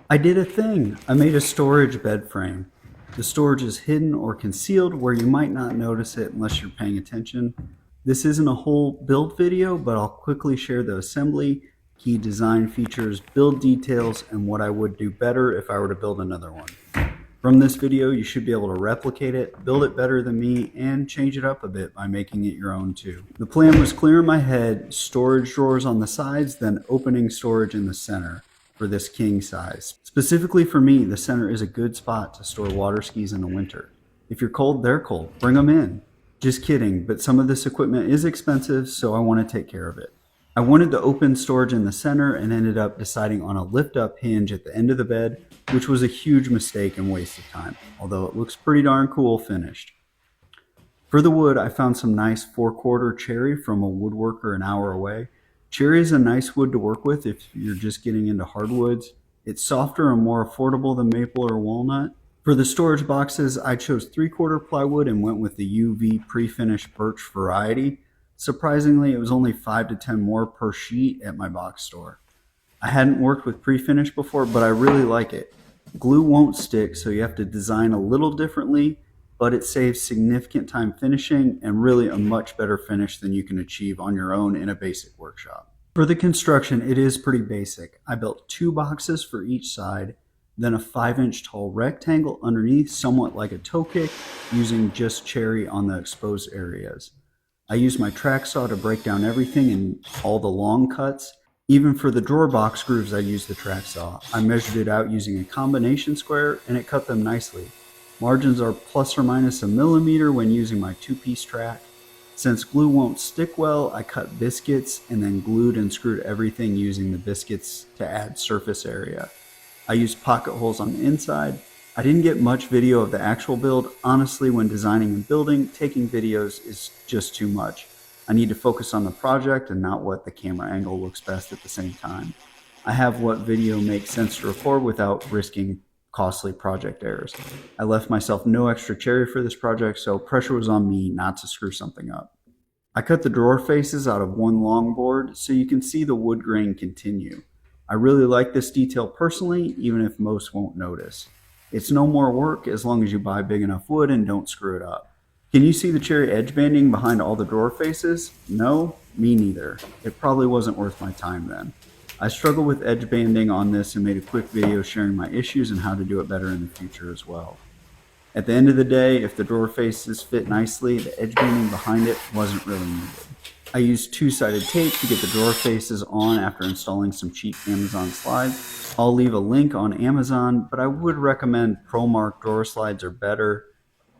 I did a thing. I made a storage bed frame. The storage is hidden or concealed where you might not notice it unless you're paying attention. This isn't a whole build video, but I'll quickly share the assembly, key design features, build details, and what I would do better if I were to build another one. From this video, you should be able to replicate it, build it better than me, and change it up a bit by making it your own too. The plan was clear in my head: storage drawers on the sides, then opening storage in the center for this king size. Specifically for me, the center is a good spot to store water skis in the winter. If you're cold, they're cold. Bring them in. Just kidding, but some of this equipment is expensive, so I want to take care of it. I wanted the open storage in the center and ended up deciding on a lift-up hinge at the end of the bed, which was a huge mistake and waste of time, although it looks pretty darn cool finished. For the wood, I found some nice 4/4 cherry from a woodworker an hour away. Cherry is a nice wood to work with if you're just getting into hardwoods. It's softer and more affordable than maple or walnut. For the storage boxes, I chose 3/4 plywood and went with the UV pre-finished birch variety. Surprisingly, it was only 5 to 10 more per sheet at my box store. I hadn't worked with pre-finish before, but I really like it. Glue won't stick, so you have to design a little differently, but it saves significant time finishing and really a much better finish than you can achieve on your own in a basic workshop. For the construction, it is pretty basic. I built 2 boxes for each side, then a 5-inch tall rectangle underneath, somewhat like a toe kick, using just cherry on the exposed areas. I used my track saw to break down everything and all the long cuts. Even for the drawer box grooves, I used the track saw. I measured it out using a combination square and it cut them nicely. Margins are plus or minus a millimeter when using my 2-piece track. Since glue won't stick well, I cut biscuits and then glued and screwed everything using the biscuits to add surface area. I used pocket holes on the inside. I didn't get much video of the actual build. Honestly, when designing and building, taking videos is just too much. I need to focus on the project and not what the camera angle looks best at the same time. I have what video makes sense to record without risking costly project errors. I left myself no extra cherry for this project, so pressure was on me not to screw something up. I cut the drawer faces out of one long board so you can see the wood grain continue. I really like this detail personally, even if most won't notice. It's no more work as long as you buy big enough wood and don't screw it up. Can you see the cherry edge banding behind all the drawer faces? No? Me neither. It probably wasn't worth my time then. I struggled with edge banding on this and made a quick video sharing my issues and how to do it better in the future as well. At the end of the day, if the drawer faces fit nicely, the edge banding behind it wasn't really needed. I used 2-sided tape to get the drawer faces on after installing some cheap Amazon slides. I'll leave a link on Amazon, but I would recommend ProMark drawer slides are better.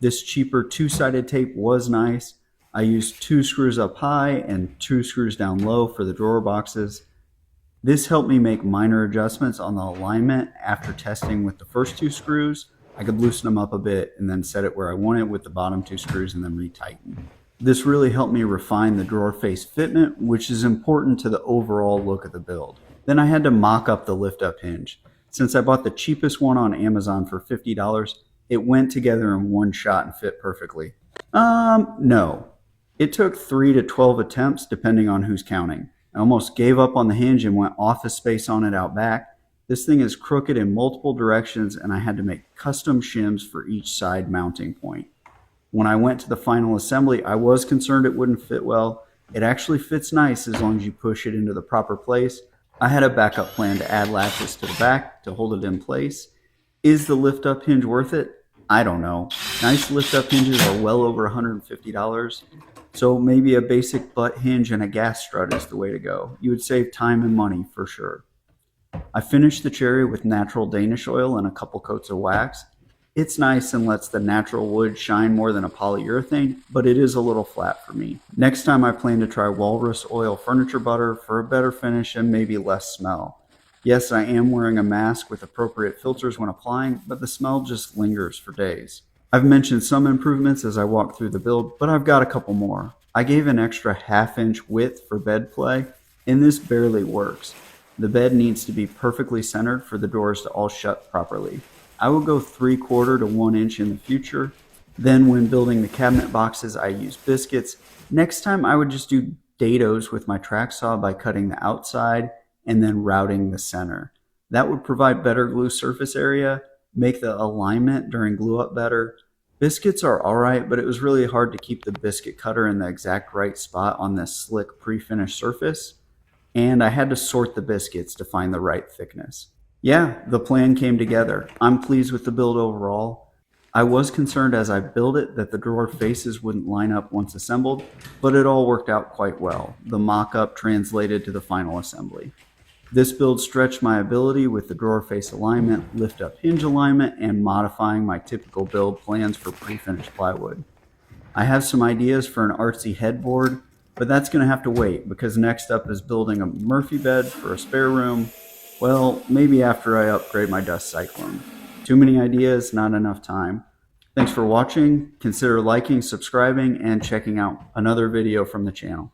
This cheaper 2-sided tape was nice. I used 2 screws up high and 2 screws down low for the drawer boxes. This helped me make minor adjustments on the alignment after testing with the first 2 screws. I could loosen them up a bit and then set it where I want it with the bottom 2 screws and then retighten. This really helped me refine the drawer face fitment, which is important to the overall look of the build. Then I had to mock up the lift-up hinge. Since I bought the cheapest one on Amazon for $50, it went together in one shot and fit perfectly. No. It took 3 to 12 attempts depending on who's counting. I almost gave up on the hinge and went office space on it out back. This thing is crooked in multiple directions and I had to make custom shims for each side mounting point. When I went to the final assembly, I was concerned it wouldn't fit well. It actually fits nice as long as you push it into the proper place. I had a backup plan to add latches to the back to hold it in place. Is the lift-up hinge worth it? I don't know. Nice lift-up hinges are well over $150, so maybe a basic butt hinge and a gas strut is the way to go. You would save time and money for sure. I finished the cherry with natural Danish oil and a couple coats of wax. It's nice and lets the natural wood shine more than a polyurethane, but it is a little flat for me. Next time I plan to try walrus oil furniture butter for a better finish and maybe less smell. Yes, I am wearing a mask with appropriate filters when applying, but the smell just lingers for days. I've mentioned some improvements as I walk through the build, but I've got a couple more. I gave an extra 1/2 inch width for bed play, and this barely works. The bed needs to be perfectly centered for the doors to all shut properly. I will go 3/4 to 1 inch in the future. Then when building the cabinet boxes, I use biscuits. Next time I would just do dados with my track saw by cutting the outside and then routing the center. That would provide better glue surface area, make the alignment during glue up better. Biscuits are alright, but it was really hard to keep the biscuit cutter in the exact right spot on this slick pre-finished surface, and I had to sort the biscuits to find the right thickness. Yeah, the plan came together. I'm pleased with the build overall. I was concerned as I built it that the drawer faces wouldn't line up once assembled, but it all worked out quite well. The mock-up translated to the final assembly. This build stretched my ability with the drawer face alignment, lift up hinge alignment, and modifying my typical build plans for pre-finished plywood. I have some ideas for an artsy headboard, but that's going to have to wait because next up is building a Murphy bed for a spare room. Well, maybe after I upgrade my dust cyclone. Too many ideas, not enough time. Thanks for watching. Consider liking, subscribing, and checking out another video from the channel.